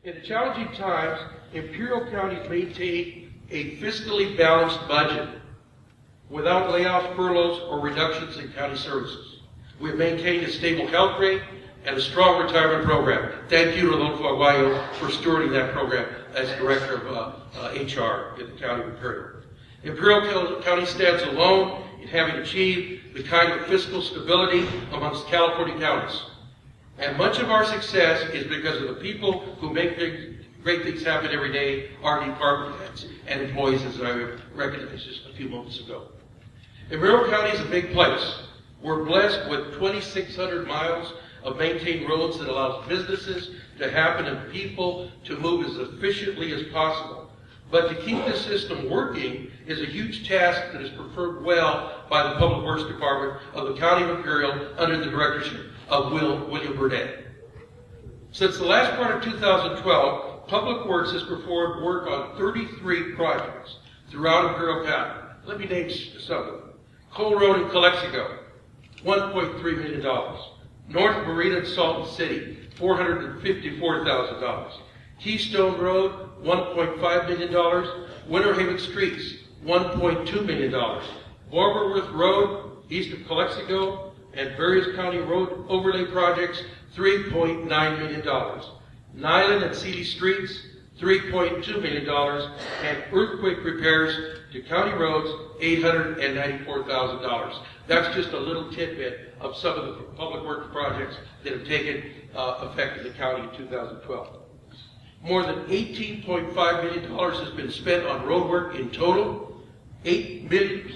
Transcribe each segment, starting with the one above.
In the challenging times, Imperial County maintained a fiscally balanced budget without layoffs, furloughs, or reductions in county services. We have maintained a stable health rate and a strong retirement program. Thank you to Rodolfo Aguayo for stewarding that program as Director of HR in the County of Imperial. Imperial County stands alone in having achieved the kind of fiscal stability amongst California counties. And much of our success is because of the people who make great things happen every day, our department heads and employees, as I recognized just a few moments ago. Imperial County is a big place. We're blessed with 2,600 miles of maintained roads that allows businesses to happen and people to move as efficiently as possible. But to keep this system working is a huge task that is preferred well by the Public Works Department of the County of Imperial under the directorship of William Burdett. Since the last part of 2012, Public Works has performed work on 33 projects throughout Imperial County. Let me name some of them. Coal Road in Calexico, $1.3 million. North Marina and Salton City, $454,000. Keystone Road, $1.5 million. Winter Haven Streets, $1.2 million. Barberworth Road, east of Calexico, and various county road overlay projects, $3.9 million. Nyland and Seeley Streets, $3.2 million. And earthquake repairs to county roads, $894,000. That's just a little tidbit of some of the public works projects that have taken effect in the county in 2012. More than $18.5 million has been spent on road work in total, $8 million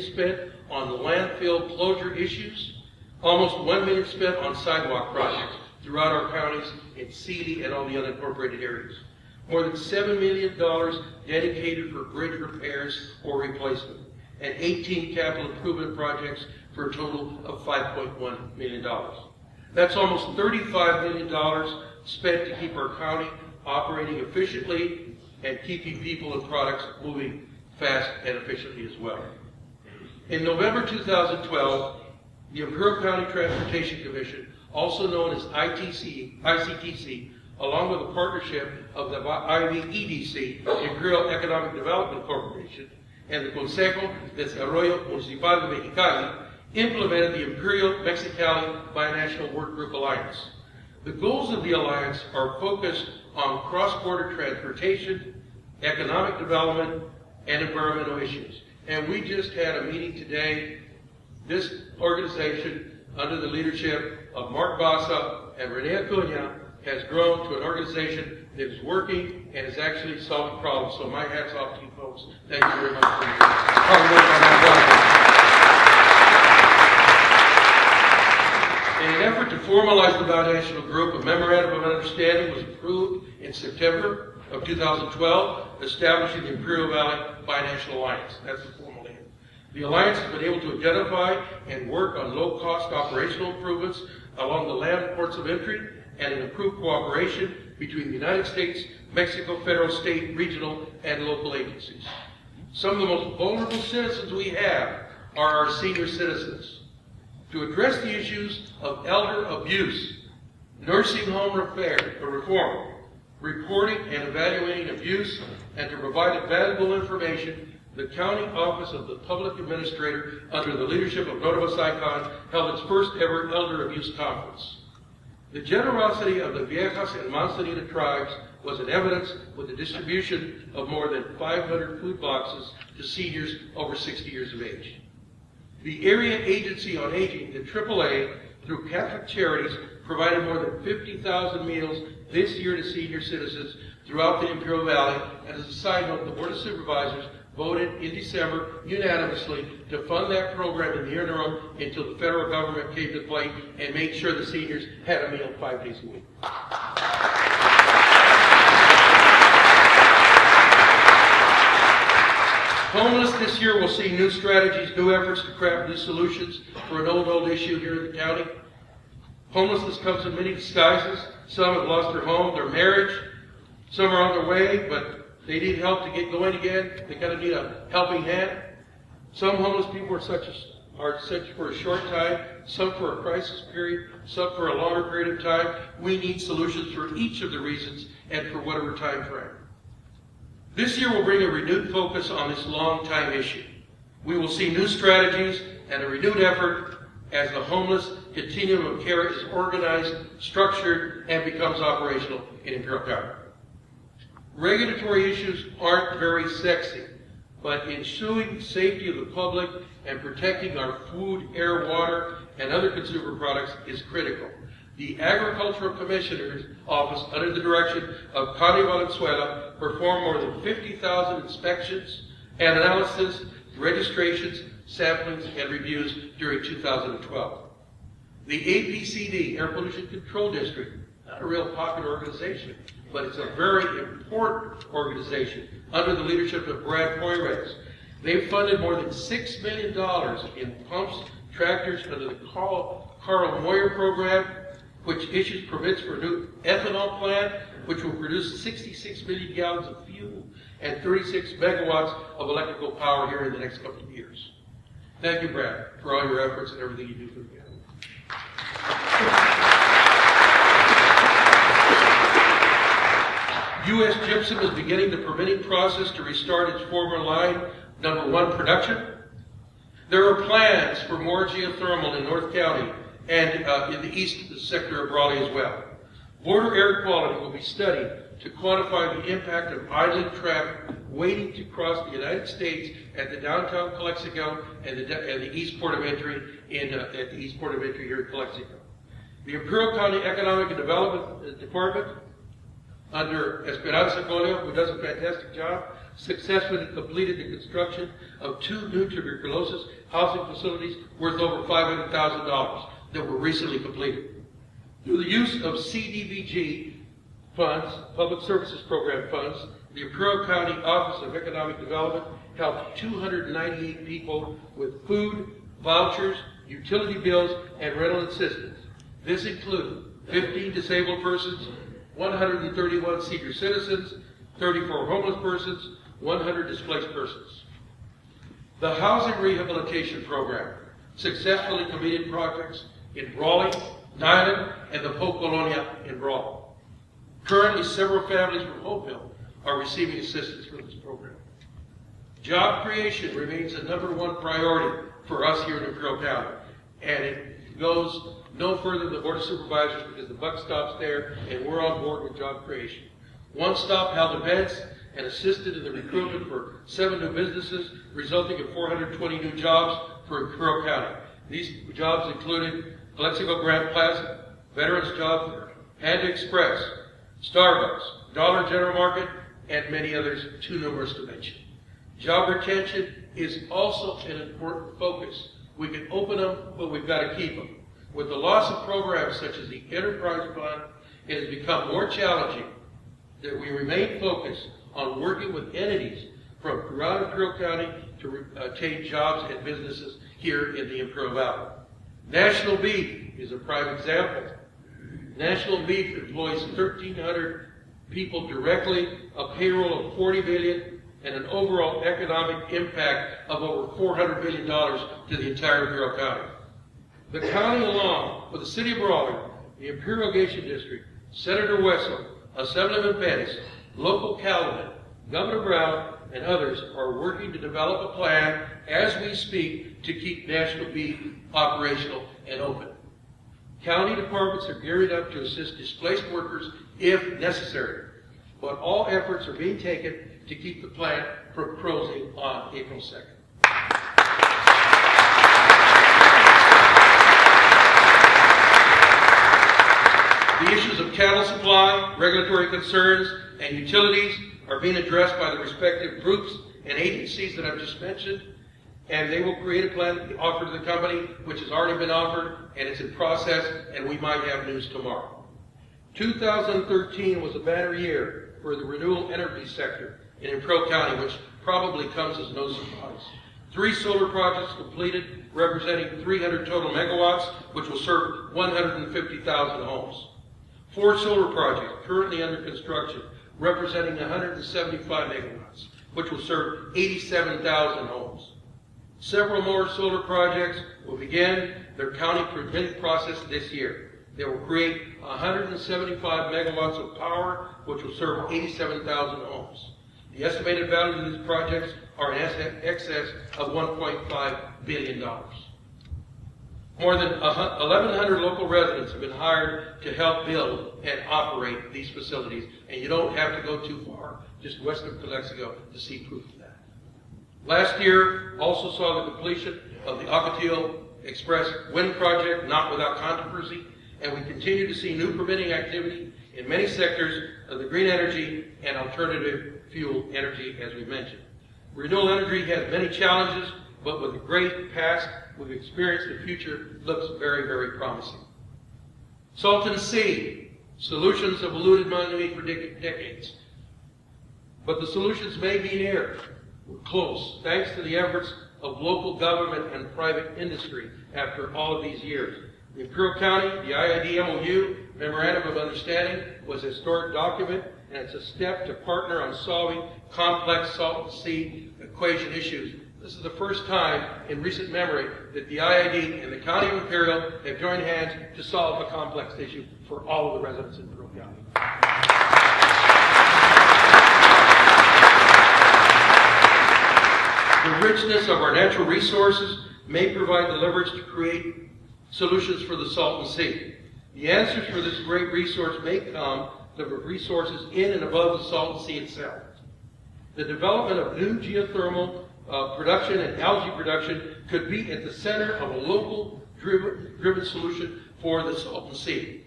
spent on the landfill closure issues, almost $1 million spent on sidewalk projects throughout our counties in Seeley and all the unincorporated areas. More than $7 million dedicated for bridge repairs or replacement, and 18 capital improvement projects for a total of $5.1 million. That's almost $35 million spent to keep our county operating efficiently and keeping people and products moving fast and efficiently as well. In November 2012, the Imperial County Transportation Commission, also known as ICTC, along with a partnership of the ivPRessonline, Imperial Economic Development Corporation, and the Consejo de Desarrollo Municipal de Mexicali, implemented the Imperial Mexicali Binational Work Group Alliance. The goals of the alliance are focused on cross-border transportation, economic development, and environmental issues. And we just had a meeting today. This organization, under the leadership of Mark Bassa and Rene Acuna, has grown to an organization that is working and is actually solving problems. So my hat's off to you folks. Thank you very much for your hard work on that. In an effort to formalize the binational group, a memorandum of understanding was approved in September of 2012, establishing the Imperial Valley Binational Alliance. That's the formal name. The alliance has been able to identify and work on low-cost operational improvements along the land ports of entry and an improved cooperation between the United States, Mexico, federal, state, regional, and local agencies. Some of the most vulnerable citizens we have are our senior citizens. To address the issues of elder abuse, nursing home reform, reporting and evaluating abuse, and to provide valuable information, the County Office of the Public Administrator, under the leadership of Notable Icon, held its first ever Elder Abuse Conference. The generosity of the Viejas and Manzanita tribes was in evidence with the distribution of more than 500 food boxes to seniors over 60 years of age. The Area Agency on Aging, the AAA, through Catholic Charities, provided more than 50,000 meals this year to senior citizens throughout the Imperial Valley. And as a side note, the Board of Supervisors voted in December unanimously to fund that program in the interim until the federal government came to play and made sure the seniors had a meal 5 days a week. Homeless this year will see new strategies, new efforts to craft new solutions for an old issue here in the county. Homelessness comes in many disguises. Some have lost their home, their marriage. Some are on their way, but they need help to get going again. They kind of need a helping hand. Some homeless people are such are such for a short time, some for a crisis period, some for a longer period of time. We need solutions for each of the reasons and for whatever time frame. This year will bring a renewed focus on this long-time issue. We will see new strategies and a renewed effort as the homeless continuum of care is organized, structured, and becomes operational in Imperial County. Regulatory issues aren't very sexy, but ensuring the safety of the public and protecting our food, air, water, and other consumer products is critical. The Agricultural Commissioner's Office, under the direction of Connie Valenzuela, performed more than 50,000 inspections and analysis, registrations, samplings, and reviews during 2012. The APCD, Air Pollution Control District, not a real popular organization, but it's a very important organization under the leadership of Brad Poirez. They've funded more than $6 million in pumps, tractors under the Carl Moyer program, which issues permits for a new ethanol plant, which will produce 66 million gallons of fuel and 36 megawatts of electrical power here in the next couple of years. Thank you, Brad, for all your efforts and everything you do for the county. U.S. Gypsum is beginning the permitting process to restart its former line number 1 production. There are plans for more geothermal in North County and in the east sector of Raleigh as well. Border air quality will be studied to quantify the impact of idling traffic waiting to cross the United States at the downtown Calexico and the east port of entry at the east port of entry here in Calexico. The Imperial County Economic and Development Department, under Esperanza Colio, who does a fantastic job, successfully completed the construction of 2 new tuberculosis housing facilities worth over $500,000 that were recently completed. Through the use of CDBG funds, Public Services Program funds, the Imperial County Office of Economic Development helped 298 people with food, vouchers, utility bills, and rental assistance. This included 15 disabled persons, 131 senior citizens, 34 homeless persons, 100 displaced persons. The Housing Rehabilitation Program successfully completed projects in Raleigh, Nyland, and the Polk Colonia in Raleigh. Currently, several families from Hopeville are receiving assistance from this program. Job creation remains the #1 priority for us here in Imperial County, and it goes no further than the Board of Supervisors because the buck stops there, and we're on board with job creation. One Stop held events and assisted in the recruitment for 7 new businesses, resulting in 420 new jobs for Imperial County. These jobs included Calexico Grand Plaza, Veterans Job Fair, Panda Express, Starbucks, Dollar General Market, and many others too numerous to mention. Job retention is also an important focus. We can open them, but we've got to keep them. With the loss of programs such as the Enterprise Fund, it has become more challenging that we remain focused on working with entities from throughout Imperial County to obtain jobs and businesses here in the Imperial Valley. National Beef is a prime example. National Beef employs 1,300 people directly, a payroll of $40 billion, and an overall economic impact of over $400 billion to the entire Imperial County. The county, along with the city of Raleigh, the Imperial Irrigation District, Senator Wessel, Assemblyman Pettis, local Calumet, Governor Brown, and others are working to develop a plan as we speak to keep National Beef operational and open. County departments are gearing up to assist displaced workers if necessary, but all efforts are being taken to keep the plant from closing on April 2nd. The issues of cattle supply, regulatory concerns, and utilities are being addressed by the respective groups and agencies that I've just mentioned, and they will create a plan to be offered to the company, which has already been offered, and it's in process, and we might have news tomorrow. 2013 was a banner year for the renewable energy sector in Imperial County, which probably comes as no surprise. 3 solar projects completed, representing 300 total megawatts, which will serve 150,000 homes. 4 solar projects currently under construction, representing 175 megawatts, which will serve 87,000 homes. Several more solar projects will begin their county permitting process this year. They will create 175 megawatts of power, which will serve 87,000 homes. The estimated value of these projects are in excess of $1.5 billion. More than 1,100 local residents have been hired to help build and operate these facilities, and you don't have to go too far, just west of Calexico, to see proof of that. Last year also saw the completion of the Ocotillo Express wind project, not without controversy, and we continue to see new permitting activity in many sectors of the green energy and alternative fuel energy, as we mentioned. Renewable energy has many challenges, but with a great past we've experienced, the future looks very, very promising. Salton Sea. Solutions have eluded money for decades. But the solutions may be near. We're close, thanks to the efforts of local government and private industry after all of these years. In Imperial County, the IID MOU, Memorandum of Understanding, was a historic document, and it's a step to partner on solving complex Salton Sea equation issues. This is the first time in recent memory that the IID and the County of Imperial have joined hands to solve a complex issue for all of the residents in Imperial County. The richness of our natural resources may provide the leverage to create solutions for the Salton Sea. The answers for this great resource may come from resources in and above the Salton Sea itself. The development of new geothermal production and algae production could be at the center of a local driven solution for the Salton Sea.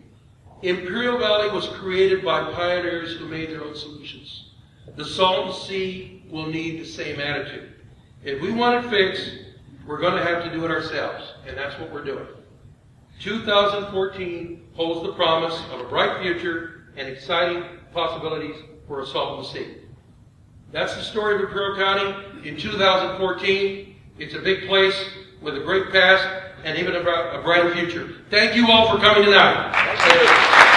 Imperial Valley was created by pioneers who made their own solutions. The Salton Sea will need the same attitude. If we want it fixed, we're going to have to do it ourselves, and that's what we're doing. 2014 holds the promise of a bright future and exciting possibilities for a Salton Sea. That's the story of Imperial County in 2014. It's a big place with a great past and even a bright future. Thank you all for coming tonight. Thank you.